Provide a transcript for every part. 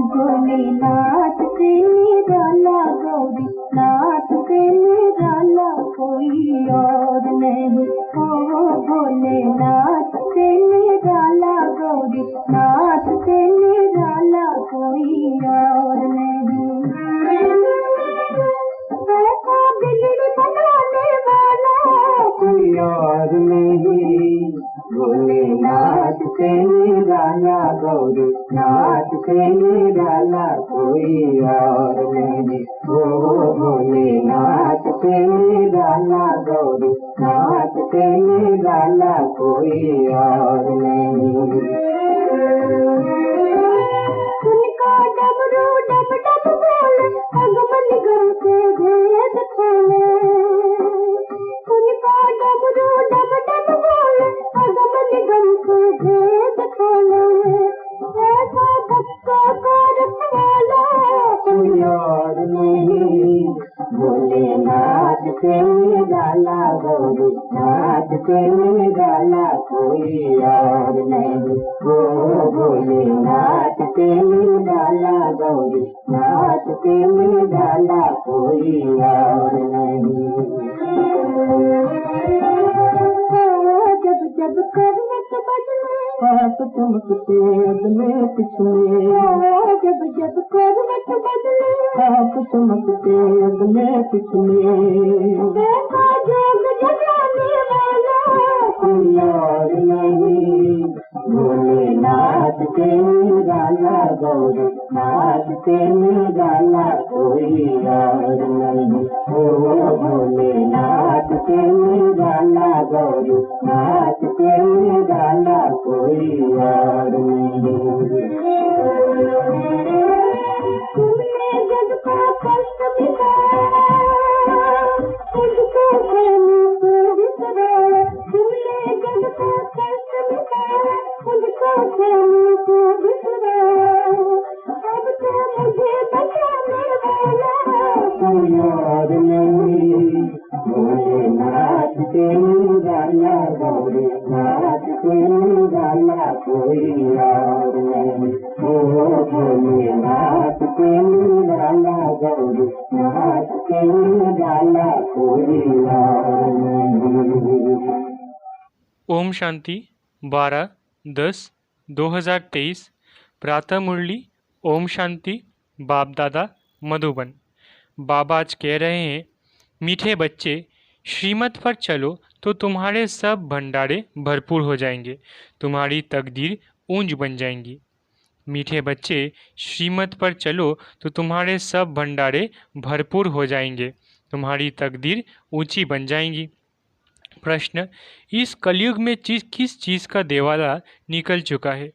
भोलेनाथ से निराला गौरी नाथ से निराला कोई और नहीं। ओ भोलेनाथ से निराला गौरी नाथ से निराला कोई और नहीं। ऐसा बिगड़ बनाने वाला कोई और नहीं। भोलेनाथ से निराला गौरी नाथ से निराला कोई और नहीं। ओ भोलेनाथ से निराला गौरी नाथ से निराला कोई और नहीं। उनका डमरू डम डम बोले अगमन गम के भेद खोले। उनका डमरू डम डम बोले अगमन गम के भेद खोले। ऐसा भक्तों को रखवाला कोई और नहीं। भोलेनाथ से निराला गौरी नाथ से निराला कोई और नहीं। ओ भोलेनाथ से निराला गौरी नाथ से निराला कोई और नहीं। जब जब करवट बदले हाथ चमकते अगले पिछले। जब जब करवट बदले हाथ चमकते अगले पिछले। देखा जोग जगाने वाला कोई और नहीं। भोलेनाथ से निराला गौरी नाथ से निराला कोई और नहीं। ओ भोलेनाथ से निराला गौरी नाथ से निराला कोई और नहीं। तुमने जग का कष्ट मिटाया तुझको खेलने को बिसराया। तुमने जग का कष्ट मिटाया तुझको खेलने को बिसराया। अब तो मुझे बचाने वाला कोई और नहीं। भोलेनाथ से निराला गौरी नाथ से निराला कोई और नहीं। ओ भोलेनाथ से निराला गौरी नाथ से निराला कोई और नहीं। ओम शांति 12/10/2023 प्रातः मुरली। ओम शांति। बाप दादा मधुबन। बाबा आज कह रहे हैं, मीठे बच्चे श्रीमत पर चलो तो तुम्हारे सब भंडारे भरपूर हो जाएंगे, तुम्हारी तकदीर ऊंच बन जाएंगी। मीठे बच्चे श्रीमत पर चलो तो तुम्हारे सब भंडारे भरपूर हो जाएंगे, तुम्हारी तकदीर ऊंची बन जाएंगी। प्रश्न, इस कलयुग में किस चीज़ का देवाला निकल चुका है?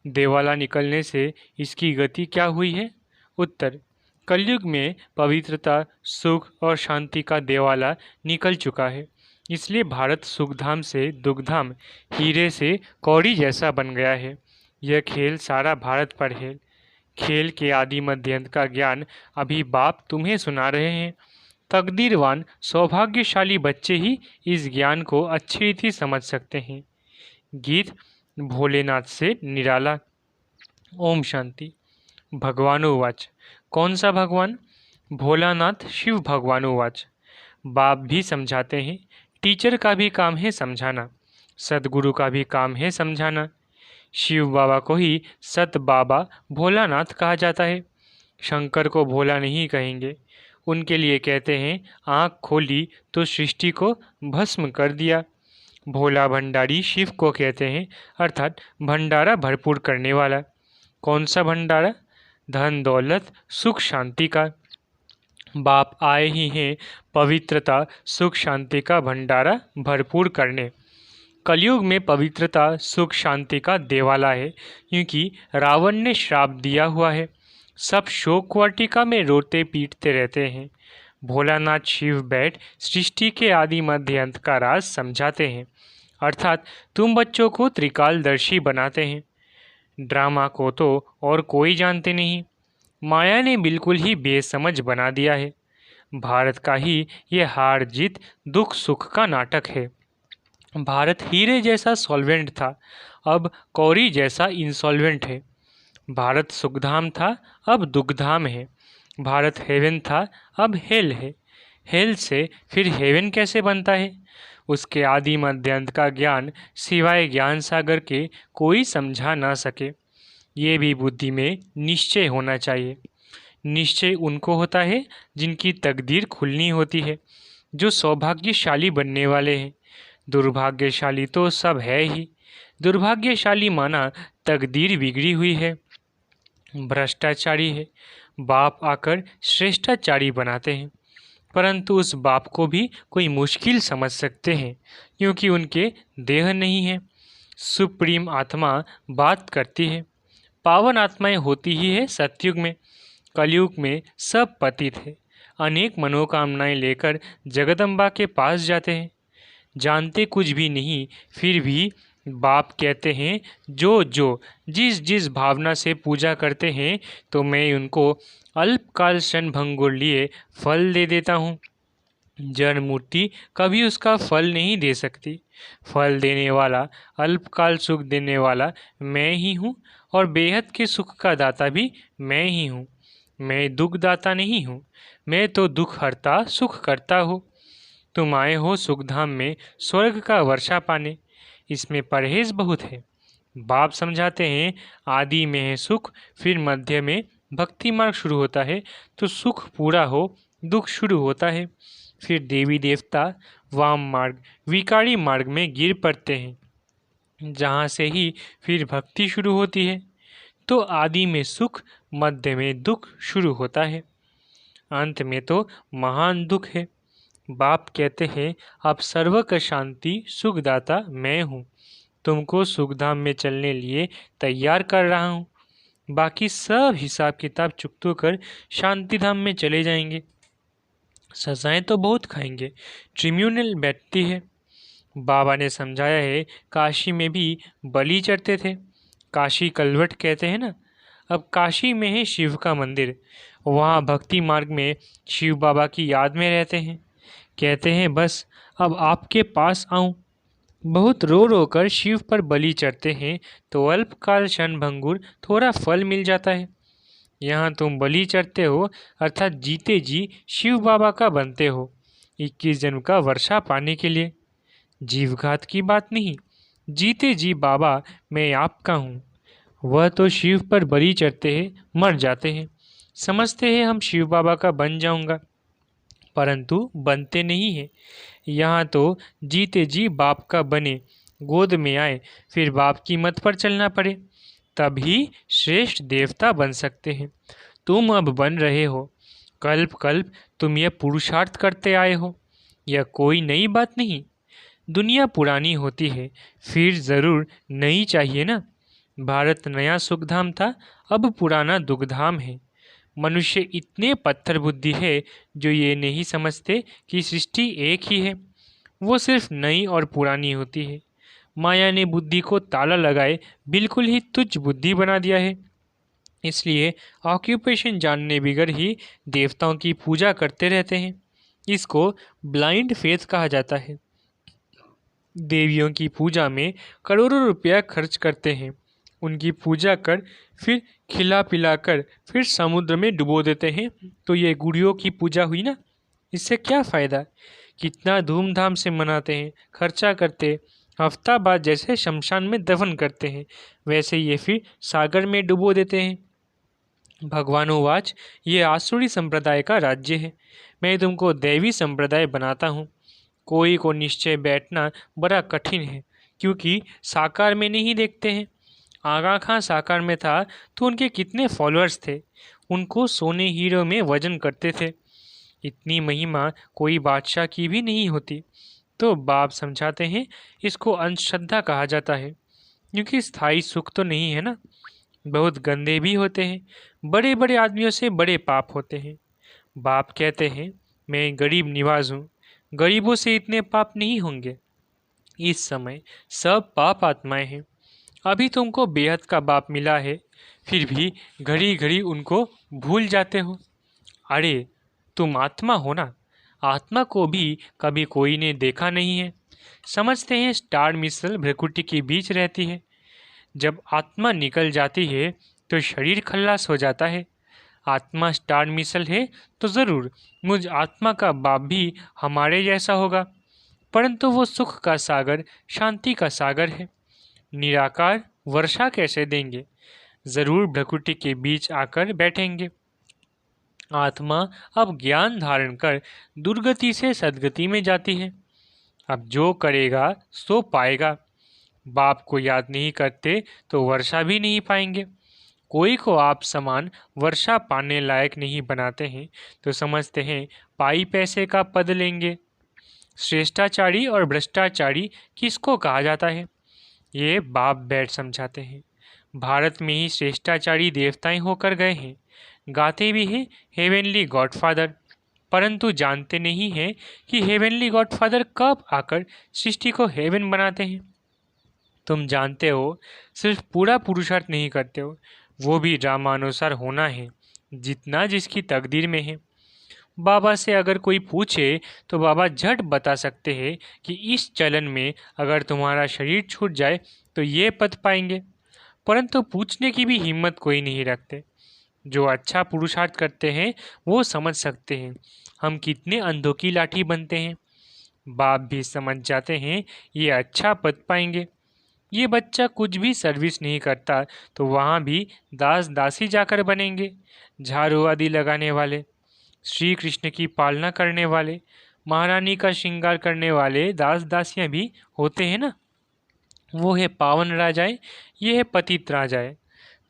देवाला निकलने से इसकी गति क्या हुई है? उत्तर, कलयुग में पवित्रता, सुख और शांति का देवाला निकल चुका है। इसलिए भारत सुखधाम से दुखधाम, हीरे से कौड़ी जैसा बन गया है। यह खेल सारा भारत पर है। खेल के आदि मध्य अंत का ज्ञान अभी बाप तुम्हें सुना रहे हैं। तकदीरवान सौभाग्यशाली बच्चे ही इस ज्ञान को अच्छी रीति समझ सकते हैं। गीत भोलेनाथ से निराला। ओम शांति। भगवानुवाच। कौन सा भगवान? भोलानाथ शिव भगवानुवाच। बाप भी समझाते हैं, टीचर का भी काम है समझाना, सदगुरु का भी काम है समझाना। शिव बाबा को ही सत बाबा भोलानाथ कहा जाता है। शंकर को भोला नहीं कहेंगे, उनके लिए कहते हैं आँख खोली तो सृष्टि को भस्म कर दिया। भोला भंडारी शिव को कहते हैं, अर्थात भंडारा भरपूर करने वाला। कौन सा भंडारा? धन दौलत सुख शांति का। बाप आए ही हैं पवित्रता सुख शांति का भंडारा भरपूर करने। कलयुग में पवित्रता सुख शांति का देवाला है, क्योंकि रावण ने श्राप दिया हुआ है। सब शोक वाटिका में रोते पीटते रहते हैं। भोलानाथ शिव बैठ सृष्टि के आदि मध्य अंत का राज समझाते हैं, अर्थात तुम बच्चों को त्रिकालदर्शी बनाते हैं। ड्रामा को तो और कोई जानते नहीं। माया ने बिल्कुल ही बेसमझ बना दिया है। भारत का ही ये हार जीत दुख सुख का नाटक है। भारत हीरे जैसा सॉल्वेंट था, अब कौड़ी जैसा इंसॉल्वेंट है। भारत सुखधाम था, अब दुखधाम है। भारत हेवन था, अब हेल है। हेल से फिर हेवन कैसे बनता है? उसके आदि मध्य अंत का ज्ञान सिवाय ज्ञान सागर के कोई समझा ना सके। ये भी बुद्धि में निश्चय होना चाहिए। निश्चय उनको होता है जिनकी तकदीर खुलनी होती है, जो सौभाग्यशाली बनने वाले हैं। दुर्भाग्यशाली तो सब है ही। दुर्भाग्यशाली माना तकदीर बिगड़ी हुई है, भ्रष्टाचारी है। बाप आकर श्रेष्ठाचारी बनाते हैं, परंतु उस बाप को भी कोई मुश्किल समझ सकते हैं, क्योंकि उनके देह नहीं है। सुप्रीम आत्मा बात करती है। पावन आत्माएं होती ही है सतयुग में। कलयुग में सब पतित है। अनेक मनोकामनाएं लेकर जगदम्बा के पास जाते हैं। जानते कुछ भी नहीं, फिर भी बाप कहते हैं जो जो जिस जिस भावना से पूजा करते हैं, तो मैं उनको अल्पकाल क्षण भंगुर लिए फल दे देता हूँ। जड़ मूर्ति कभी उसका फल नहीं दे सकती। फल देने वाला, अल्पकाल सुख देने वाला मैं ही हूँ, और बेहद के सुख का दाता भी मैं ही हूँ। मैं दुख दाता नहीं हूँ, मैं तो दुख हरता सुख करता हूँ। तुम आए हो सुखधाम में स्वर्ग का वर्षा पाने, इसमें परहेज बहुत है। बाप समझाते हैं आदि में है सुख, फिर मध्य में भक्ति मार्ग शुरू होता है तो सुख पूरा हो दुख शुरू होता है। फिर देवी देवता वाम मार्ग विकारी मार्ग में गिर पड़ते हैं, जहाँ से ही फिर भक्ति शुरू होती है। तो आदि में सुख, मध्य में दुख शुरू होता है, अंत में तो महान दुख है। बाप कहते हैं अब सर्व का शांति सुखदाता मैं हूँ, तुमको सुखधाम में चलने लिए तैयार कर रहा हूँ। बाकी सब हिसाब किताब चुकतो कर शांति धाम में चले जाएंगे। सजाएं तो बहुत खाएंगे, ट्रिब्यूनल बैठती है। बाबा ने समझाया है काशी में भी बलि चढ़ते थे। काशी कलवट कहते हैं ना। अब काशी में है शिव का मंदिर, वहाँ भक्ति मार्ग में शिव बाबा की याद में रहते हैं। कहते हैं बस अब आपके पास आऊं। बहुत रो रो कर शिव पर बलि चढ़ते हैं तो अल्पकाल क्षण भंगुर थोड़ा फल मिल जाता है। यहाँ तुम बलि चढ़ते हो अर्थात जीते जी शिव बाबा का बनते हो, 21 जन्म का वर्षा पाने के लिए। जीवघात की बात नहीं, जीते जी बाबा मैं आपका हूँ। वह तो शिव पर बलि चढ़ते हैं, मर जाते हैं, समझते हैं हम शिव बाबा का बन जाऊंगा, परंतु बनते नहीं हैं। यहाँ तो जीते जी बाप का बने, गोद में आए, फिर बाप की मत पर चलना पड़े, तभी श्रेष्ठ देवता बन सकते हैं। तुम अब बन रहे हो, कल्प कल्प तुम यह पुरुषार्थ करते आए हो। यह कोई नई बात नहीं। दुनिया पुरानी होती है, फिर ज़रूर नई चाहिए ना। भारत नया सुखधाम था, अब पुराना दुखधाम है। मनुष्य इतने पत्थर बुद्धि है जो ये नहीं समझते कि सृष्टि एक ही है, वो सिर्फ नई और पुरानी होती है। माया ने बुद्धि को ताला लगाए बिल्कुल ही तुच्छ बुद्धि बना दिया है। इसलिए ऑक्यूपेशन जानने बिगर ही देवताओं की पूजा करते रहते हैं। इसको ब्लाइंड फेथ कहा जाता है। देवियों की पूजा में करोड़ों रुपया खर्च करते हैं, उनकी पूजा कर फिर खिला पिला कर फिर समुद्र में डुबो देते हैं। तो ये गुड़ियों की पूजा हुई ना, इससे क्या फ़ायदा? कितना धूमधाम से मनाते हैं, खर्चा करते, हफ्ता बाद जैसे शमशान में दफन करते हैं, वैसे ये फिर सागर में डुबो देते हैं। भगवानोवाच ये आसुरी संप्रदाय का राज्य है, मैं तुमको दैवी संप्रदाय बनाता हूँ। कोई को निश्चय बैठना बड़ा कठिन है, क्योंकि साकार में नहीं देखते हैं। आगा खां साकार में था तो उनके कितने फॉलोअर्स थे, उनको सोने हीरो में वजन करते थे। इतनी महिमा कोई बादशाह की भी नहीं होती। तो बाप समझाते हैं इसको अंधश्रद्धा कहा जाता है, क्योंकि स्थायी सुख तो नहीं है ना। बहुत गंदे भी होते हैं, बड़े बड़े आदमियों से बड़े पाप होते हैं। बाप कहते हैं मैं गरीब निवाज हूँ, गरीबों से इतने पाप नहीं होंगे। इस समय सब पाप आत्माएं हैं। अभी तुमको बेहद का बाप मिला है, फिर भी घड़ी घड़ी उनको भूल जाते हो। अरे तुम आत्मा हो ना, आत्मा को भी कभी कोई ने देखा नहीं है। समझते हैं स्टार मिसल भ्रकुटी के बीच रहती है। जब आत्मा निकल जाती है तो शरीर खल्लास हो जाता है। आत्मा स्टार मिसल है तो ज़रूर मुझ आत्मा का बाप भी हमारे जैसा होगा, परंतु वो सुख का सागर, शांति का सागर है। निराकार वर्षा कैसे देंगे? ज़रूर भ्रकुटी के बीच आकर बैठेंगे। आत्मा अब ज्ञान धारण कर दुर्गति से सद्गति में जाती है। अब जो करेगा सो पाएगा। बाप को याद नहीं करते तो वर्षा भी नहीं पाएंगे। कोई को आप समान वर्षा पाने लायक नहीं बनाते हैं तो समझते हैं पाई पैसे का पद लेंगे। श्रेष्ठाचारी और भ्रष्टाचारी किसको कहा जाता है? ये बाप बैठ समझाते हैं। भारत में ही श्रेष्ठाचारी देवताएं होकर गए हैं, गाते भी हैं हेवेनली गॉडफादर, परंतु जानते नहीं हैं कि हेवेनली गॉडफादर कब आकर सृष्टि को हेवन बनाते हैं। तुम जानते हो सिर्फ पूरा पुरुषार्थ नहीं करते हो, वो भी रामानुसार होना है, जितना जिसकी तकदीर में है। बाबा से अगर कोई पूछे तो बाबा झट बता सकते हैं कि इस चलन में अगर तुम्हारा शरीर छूट जाए तो ये पद पाएंगे, परंतु पूछने की भी हिम्मत कोई नहीं रखते। जो अच्छा पुरुषार्थ करते हैं वो समझ सकते हैं हम कितने अंधों की लाठी बनते हैं। बाप भी समझ जाते हैं ये अच्छा पद पाएंगे। ये बच्चा कुछ भी सर्विस नहीं करता तो वहाँ भी दास दासी जाकर बनेंगे। झाड़ू आदि लगाने वाले, श्री कृष्ण की पालना करने वाले, महारानी का श्रृंगार करने वाले दास दासियाँ भी होते हैं ना। वो है पावन राजाएं, ये है पतित राजाएं।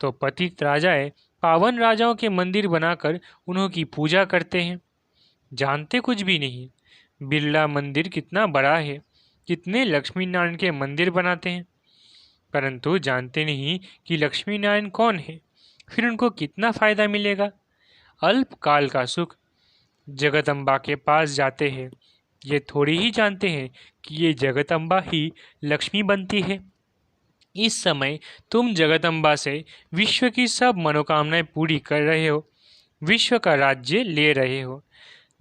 तो पतित राजाएं पावन राजाओं के मंदिर बनाकर उन्हों की पूजा करते हैं। जानते कुछ भी नहीं बिरला मंदिर कितना बड़ा है, कितने लक्ष्मी नारायण के मंदिर बनाते हैं, परंतु जानते नहीं कि लक्ष्मी नारायण कौन है, फिर उनको कितना फायदा मिलेगा। अल्पकाल का सुख। जगदम्बा के पास जाते हैं, ये थोड़ी ही जानते हैं कि ये जगदम्बा ही लक्ष्मी बनती है। इस समय तुम जगदम्बा से विश्व की सब मनोकामनाएं पूरी कर रहे हो, विश्व का राज्य ले रहे हो।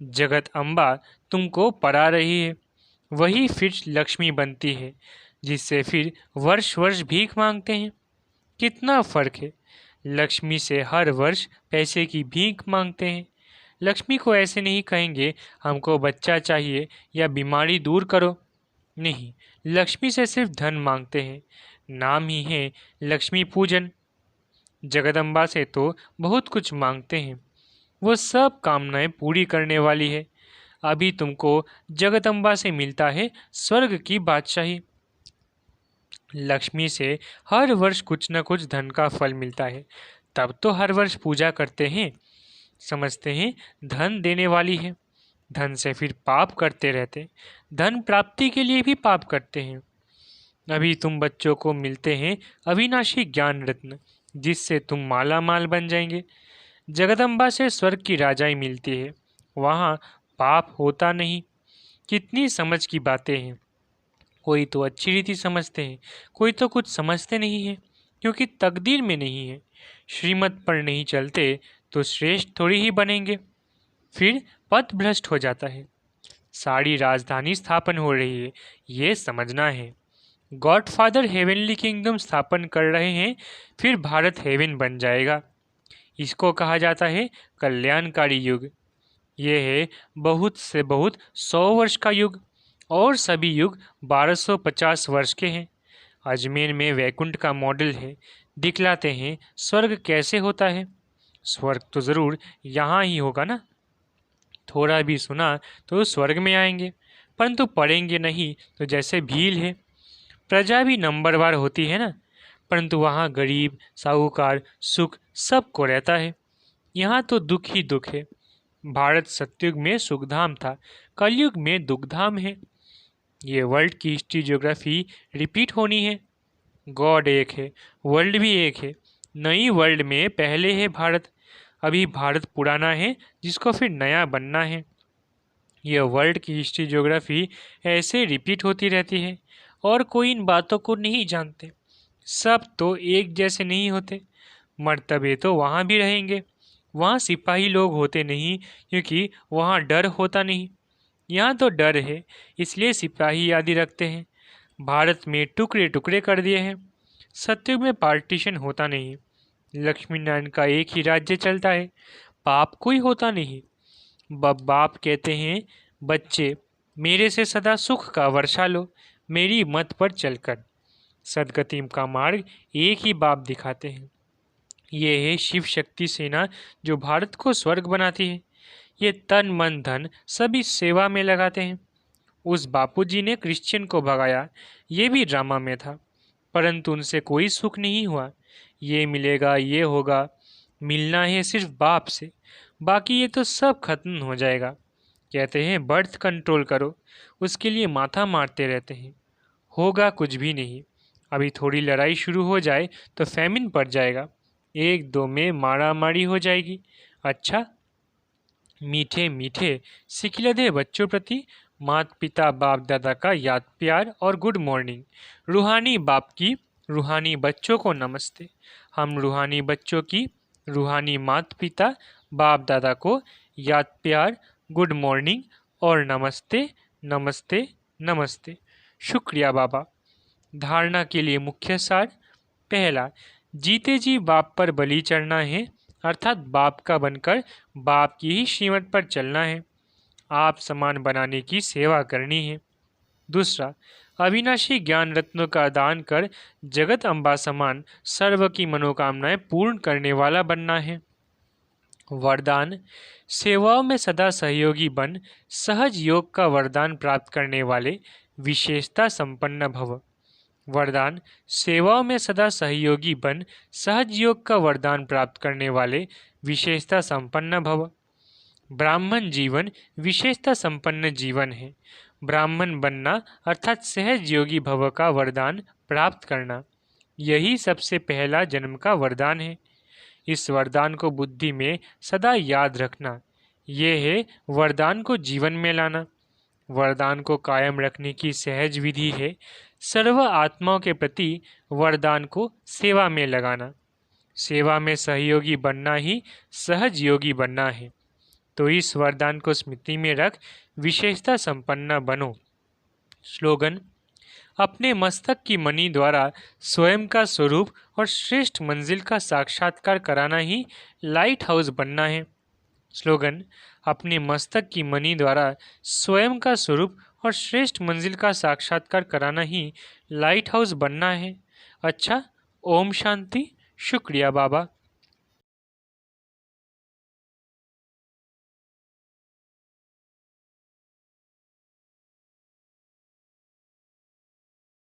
जगत अम्बा तुमको पढ़ा रही है, वही फिर लक्ष्मी बनती है, जिससे फिर वर्ष वर्ष भीख मांगते हैं। कितना फर्क है। लक्ष्मी से हर वर्ष पैसे की भीख मांगते हैं। लक्ष्मी को ऐसे नहीं कहेंगे हमको बच्चा चाहिए या बीमारी दूर करो, नहीं, लक्ष्मी से सिर्फ धन मांगते हैं। नाम ही है लक्ष्मी पूजन। जगदम्बा से तो बहुत कुछ मांगते हैं, वो सब कामनाएं पूरी करने वाली है। अभी तुमको जगदम्बा से मिलता है स्वर्ग की बादशाही। लक्ष्मी से हर वर्ष कुछ न कुछ धन का फल मिलता है, तब तो हर वर्ष पूजा करते हैं। समझते हैं धन देने वाली है, धन से फिर पाप करते रहते, धन प्राप्ति के लिए भी पाप करते हैं। अभी तुम बच्चों को मिलते हैं अविनाशी ज्ञान रत्न, जिससे तुम माला माल बन जाएंगे। जगदम्बा से स्वर्ग की राजाई मिलती है, वहाँ पाप होता नहीं। कितनी समझ की बातें हैं। कोई तो अच्छी रीति समझते हैं, कोई तो कुछ समझते नहीं है, क्योंकि तकदीर में नहीं है। श्रीमत पर नहीं चलते तो श्रेष्ठ थोड़ी ही बनेंगे, फिर पथ भ्रष्ट हो जाता है। सारी राजधानी स्थापन हो रही है, ये समझना है। गॉडफादर हेवनली किंगडम स्थापन कर रहे हैं, फिर भारत हेवन बन जाएगा। इसको कहा जाता है कल्याणकारी युग। ये है बहुत से बहुत 100 वर्ष का युग, और सभी युग 1250 वर्ष के हैं। अजमेर में वैकुंठ का मॉडल है, दिखलाते हैं स्वर्ग कैसे होता है। स्वर्ग तो ज़रूर यहाँ ही होगा ना। थोड़ा भी सुना तो स्वर्ग में आएंगे, परंतु पढ़ेंगे नहीं तो जैसे भील है। प्रजा भी नंबरवार होती है ना, परंतु वहाँ गरीब साहूकार सुख सबको रहता है। यहाँ तो दुख ही दुख है। भारत सतयुग में सुखधाम था, कलयुग में दुखधाम है। ये वर्ल्ड की हिस्ट्री ज्योग्राफी रिपीट होनी है। गॉड एक है, वर्ल्ड भी एक है। नई वर्ल्ड में पहले है भारत, अभी भारत पुराना है जिसको फिर नया बनना है। यह वर्ल्ड की हिस्ट्री ज्योग्राफी ऐसे रिपीट होती रहती है, और कोई इन बातों को नहीं जानते। सब तो एक जैसे नहीं होते। मर्तबे तो वहाँ भी रहेंगे। वहाँ सिपाही लोग होते नहीं, क्योंकि वहाँ डर होता नहीं। यहाँ तो डर है, इसलिए सिपाही आदि रखते हैं। भारत में टुकड़े टुकड़े कर दिए हैं। सत्युग में पार्टीशन होता नहीं। लक्ष्मी नारायण का एक ही राज्य चलता है। पाप कोई होता नहीं। बाप कहते हैं, बच्चे मेरे से सदा सुख का वर्षा लो, मेरी मत पर चलकर। सदगति का मार्ग एक ही बाप दिखाते हैं। ये है शिव शक्ति सेना, जो भारत को स्वर्ग बनाती है। ये तन मन धन सभी सेवा में लगाते हैं। उस बापूजी ने क्रिश्चियन को भगाया, ये भी ड्रामा में था, परंतु उनसे कोई सुख नहीं हुआ। ये मिलेगा, ये होगा, मिलना है सिर्फ बाप से, बाकी ये तो सब खत्म हो जाएगा। कहते हैं बर्थ कंट्रोल करो, उसके लिए माथा मारते रहते हैं, होगा कुछ भी नहीं। अभी थोड़ी लड़ाई शुरू हो जाए तो फैमिन पड़ जाएगा, एक दो में मारा मारी हो जाएगी। अच्छा, मीठे मीठे सिखिलधे बच्चों प्रति माता पिता बाप दादा का याद प्यार और गुड मॉर्निंग। रूहानी बाप की रूहानी बच्चों को नमस्ते। हम रूहानी बच्चों की रूहानी माता पिता बाप दादा को याद प्यार, गुड मॉर्निंग और नमस्ते नमस्ते नमस्ते। शुक्रिया बाबा। धारणा के लिए मुख्य सार। पहला, जीते जी बाप पर बलि चढ़ना है, अर्थात बाप का बनकर बाप की ही श्रीमत पर चलना है। आप समान बनाने की सेवा करनी है। दूसरा, अविनाशी ज्ञान रत्नों का दान कर जगत अम्बा समान सर्व की मनोकामनाएं पूर्ण करने वाला बनना है। वरदान, सेवाओं में सदा सहयोगी बन सहज योग का वरदान प्राप्त करने वाले विशेषता संपन्न भव। वरदान, सेवाओं में सदा सहयोगी बन सहज योग का वरदान प्राप्त करने वाले विशेषता संपन्न भव। ब्राह्मण जीवन विशेषता संपन्न जीवन है। ब्राह्मण बनना अर्थात सहज योगी भव का वरदान प्राप्त करना, यही सबसे पहला जन्म का वरदान है। इस वरदान को बुद्धि में सदा याद रखना, ये है वरदान को जीवन में लाना। वरदान को कायम रखने की सहज विधि है सर्व आत्माओं के प्रति वरदान को सेवा में लगाना। सेवा में सहयोगी बनना ही सहज योगी बनना है। तो इस वरदान को स्मृति में रख विशेषता संपन्न बनो। स्लोगन, अपने मस्तक की मणि द्वारा स्वयं का स्वरूप और श्रेष्ठ मंजिल का साक्षात्कार कराना ही लाइट हाउस बनना है। स्लोगन, अपने मस्तक की मणि द्वारा स्वयं का स्वरूप और श्रेष्ठ मंजिल का साक्षात्कार कराना ही लाइट हाउस बनना है। अच्छा, ओम शांति। शुक्रिया बाबा।